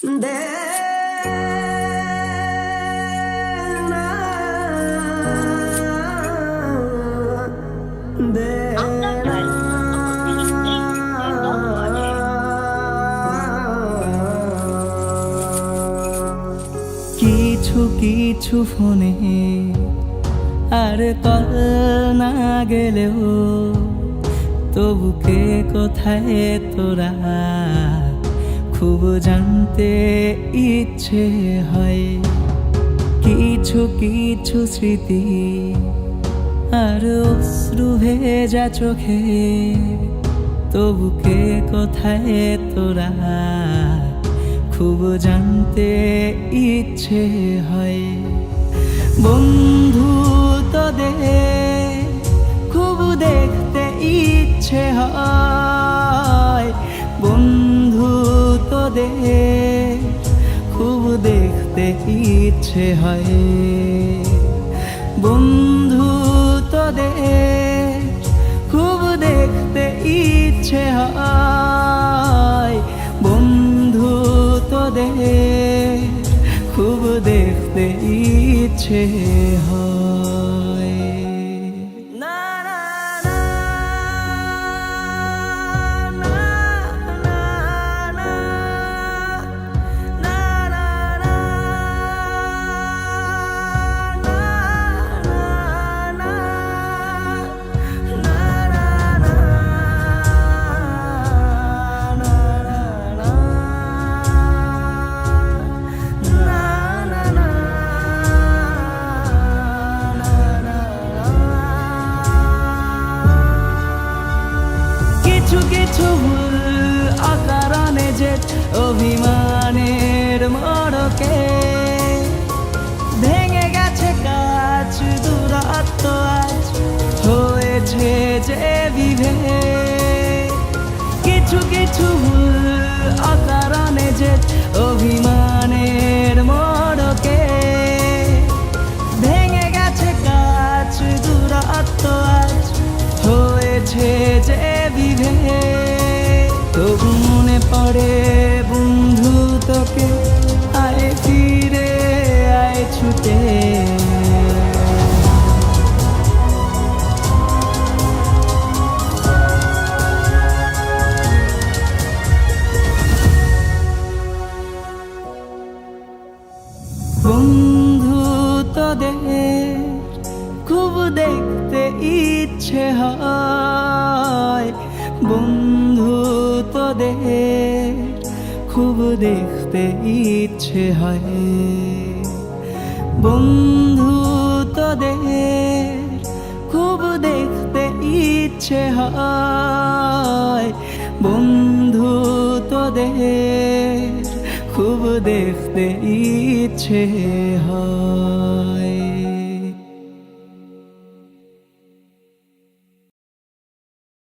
কিছু কিছু ফোনে আর কল না গেলেও তবু কে কোথায় তোরা খুব জানতে ইচ্ছে হয়। কিছু কিছু স্মৃতি আর অশ্রু ভেজা চোখে তবু কে কোথায় তোরা খুব জানতে ইচ্ছে হয়। বন্ধু তোদের খুব দেখতে ইচ্ছে হয়। বন্ধু তোদের খুব দেখতে ইচ্ছে হয়। বন্ধু তোদের খুব দেখতে ইচ্ছে হয়। বন্ধু তোদের খুব দেখতে ইচ্ছে হয়। না না না না না না না না না কিছু কিছু ভুল অকারণে যে অভিমানের মড়কে ভেঙে গেছে কাছ দূরত্ব আজ হয়েছে যে বিভেদ। কিছু কিছু ভুল অকারণে যে অভিমানের মড়কে ভেঙে গেছে কাছ দূরত্ব আজ হয়েছে যে বিভেদ। তবু মনে পড়ে বন্ধু তোকে আয় ফিরে আয় ছুটে। বন্ধু তোদের খুব দেখতে ইচ্ছে হয়। বন্ধু তোদের খুব দেখতে ইচ্ছে হয়। বন্ধু তোদের খুব দেখতে ইচ্ছে হয়। বন্ধু তোদের খুব দেখতে ইচ্ছে হয়।